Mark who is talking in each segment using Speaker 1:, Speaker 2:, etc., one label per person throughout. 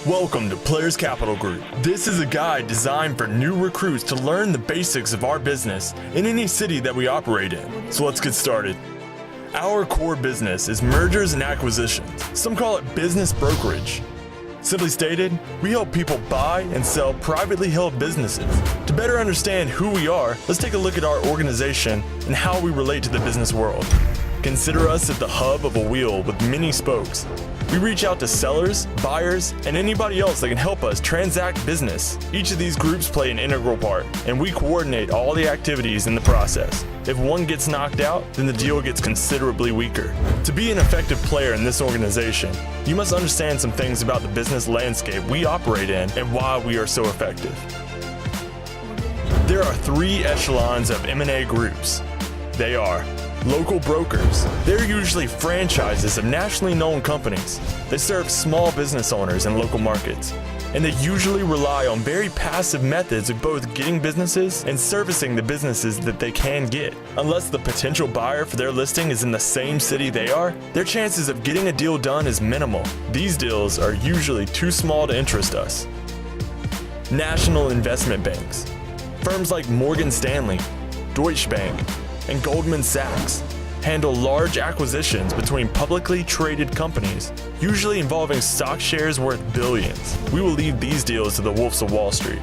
Speaker 1: Welcome to Players Capital Group. This is a guide designed for new recruits to learn the basics of our business in any city that we operate in. So let's get started. Our core business is mergers and acquisitions. Some call it business brokerage. Simply stated, we help people buy and sell privately held businesses. To better understand who we are, let's take a look at our organization and how we relate to the business world. Consider us at the hub of a wheel with many spokes. We reach out to sellers, buyers, and anybody else that can help us transact business. Each of these groups play an integral part, and we coordinate all the activities in the process. If one gets knocked out, then the deal gets considerably weaker. To be an effective player in this organization, you must understand some things about the business landscape we operate in and why we are so effective. There are three echelons of M&A groups. They are local brokers. They're usually franchises of nationally known companies. They serve small business owners in local markets, and they usually rely on very passive methods of both getting businesses and servicing the businesses that they can get. Unless the potential buyer for their listing is in the same city they are, their chances of getting a deal done is minimal. These deals are usually too small to interest us. National investment banks. Firms like Morgan Stanley, Deutsche Bank, and Goldman Sachs handle large acquisitions between publicly traded companies, usually involving stock shares worth billions. We will leave these deals to the wolves of Wall Street.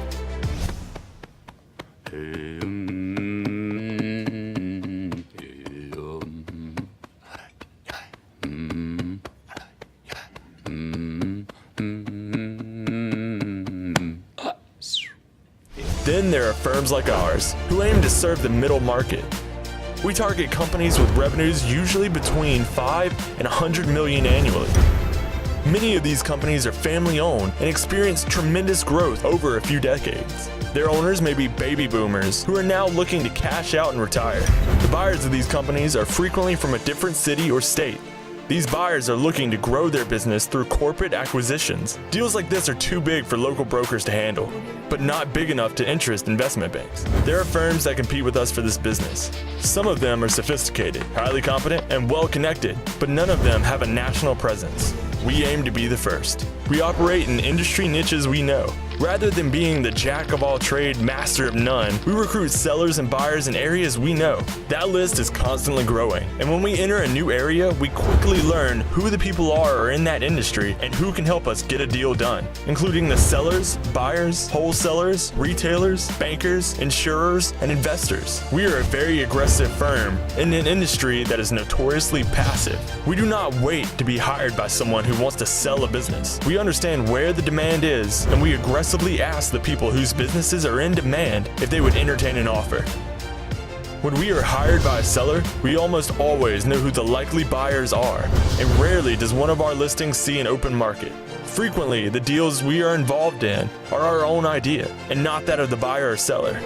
Speaker 1: Then there are firms like ours, who aim to serve the middle market. We target companies with revenues usually between 5 and 100 million annually. Many of these companies are family-owned and experience tremendous growth over a few decades. Their owners may be baby boomers who are now looking to cash out and retire. The buyers of these companies are frequently from a different city or state. These buyers are looking to grow their business through corporate acquisitions. Deals like this are too big for local brokers to handle, but not big enough to interest investment banks. There are firms that compete with us for this business. Some of them are sophisticated, highly competent, and well-connected, but none of them have a national presence. We aim to be the first. We operate in industry niches we know. Rather than being the jack-of-all-trade, master of none, we recruit sellers and buyers in areas we know. That list is constantly growing, and when we enter a new area, we quickly learn who the people are in that industry and who can help us get a deal done, including the sellers, buyers, wholesalers, retailers, bankers, insurers, and investors. We are a very aggressive firm in an industry that is notoriously passive. We do not wait to be hired by someone who wants to sell a business. We understand where the demand is, and we aggressively ask the people whose businesses are in demand if they would entertain an offer. When we are hired by a seller, we almost always know who the likely buyers are, and rarely does one of our listings see an open market. Frequently, the deals we are involved in are our own idea, and not that of the buyer or seller.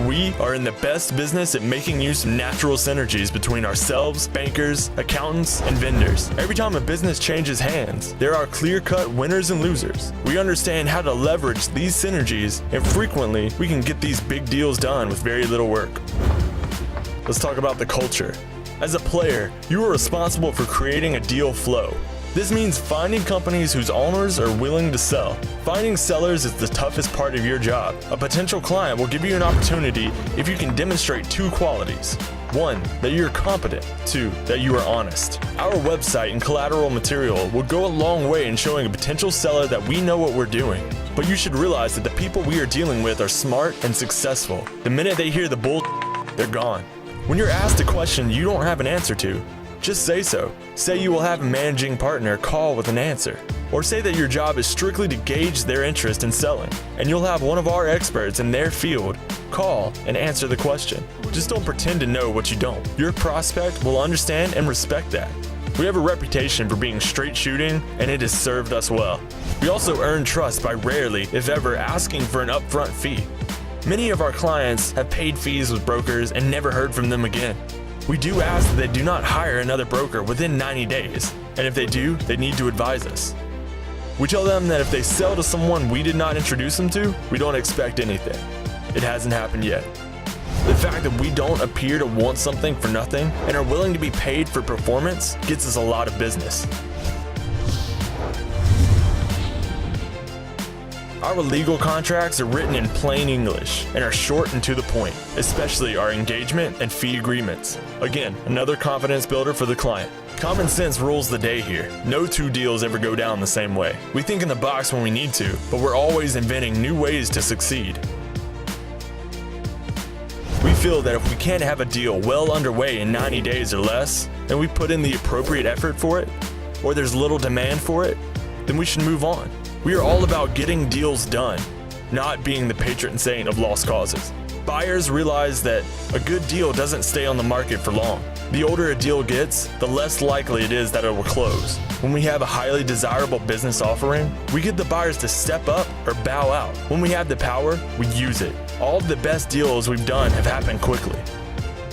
Speaker 1: We are in the best business at making use of natural synergies between ourselves, bankers, accountants, and vendors. Every time a business changes hands, there are clear-cut winners and losers. We understand how to leverage these synergies, and frequently, we can get these big deals done with very little work. Let's talk about the culture. As a player, you are responsible for creating a deal flow. This means finding companies whose owners are willing to sell. Finding sellers is the toughest part of your job. A potential client will give you an opportunity if you can demonstrate two qualities. 1, that you're competent. 2, that you are honest. Our website and collateral material will go a long way in showing a potential seller that we know what we're doing. But you should realize that the people we are dealing with are smart and successful. The minute they hear the bull, they're gone. When you're asked a question you don't have an answer to, just say so. Say you will have a managing partner call with an answer. Or say that your job is strictly to gauge their interest in selling, and you'll have one of our experts in their field call and answer the question. Just don't pretend to know what you don't. Your prospect will understand and respect that. We have a reputation for being straight shooting, and it has served us well. We also earn trust by rarely, if ever, asking for an upfront fee. Many of our clients have paid fees with brokers and never heard from them again. We do ask that they do not hire another broker within 90 days, and if they do, they need to advise us. We tell them that if they sell to someone we did not introduce them to, we don't expect anything. It hasn't happened yet. The fact that we don't appear to want something for nothing and are willing to be paid for performance gets us a lot of business. Our legal contracts are written in plain English and are short and to the point, especially our engagement and fee agreements. Again, another confidence builder for the client. Common sense rules the day here. No two deals ever go down the same way. We think in the box when we need to, but we're always inventing new ways to succeed. We feel that if we can't have a deal well underway in 90 days or less, and we put in the appropriate effort for it, or there's little demand for it, then we should move on. We are all about getting deals done, not being the patron saint of lost causes. Buyers realize that a good deal doesn't stay on the market for long. The older a deal gets, the less likely it is that it will close. When we have a highly desirable business offering, we get the buyers to step up or bow out. When we have the power, we use it. All of the best deals we've done have happened quickly.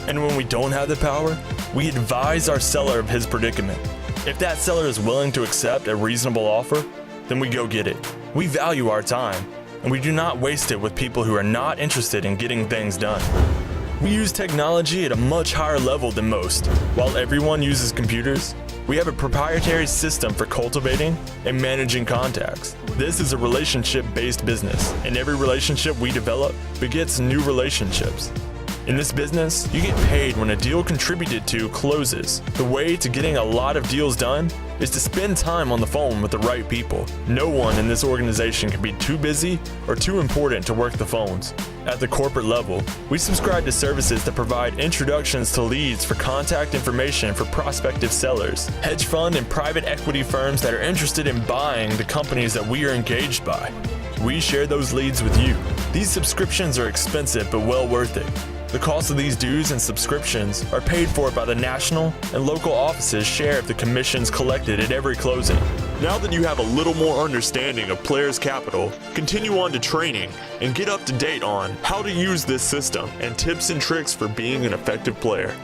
Speaker 1: And when we don't have the power, we advise our seller of his predicament. If that seller is willing to accept a reasonable offer, then we go get it. We value our time, and we do not waste it with people who are not interested in getting things done. We use technology at a much higher level than most. While everyone uses computers, we have a proprietary system for cultivating and managing contacts. This is a relationship-based business, and every relationship we develop begets new relationships. In this business, you get paid when a deal contributed to closes. The way to getting a lot of deals done is to spend time on the phone with the right people. No one in this organization can be too busy or too important to work the phones. At the corporate level, we subscribe to services that provide introductions to leads for contact information for prospective sellers, hedge fund and private equity firms that are interested in buying the companies that we are engaged by. We share those leads with you. These subscriptions are expensive but well worth it. The cost of these dues and subscriptions are paid for by the national and local offices' share of the commissions collected at every closing. Now that you have a little more understanding of Players Capital, continue on to training and get up to date on how to use this system and tips and tricks for being an effective player.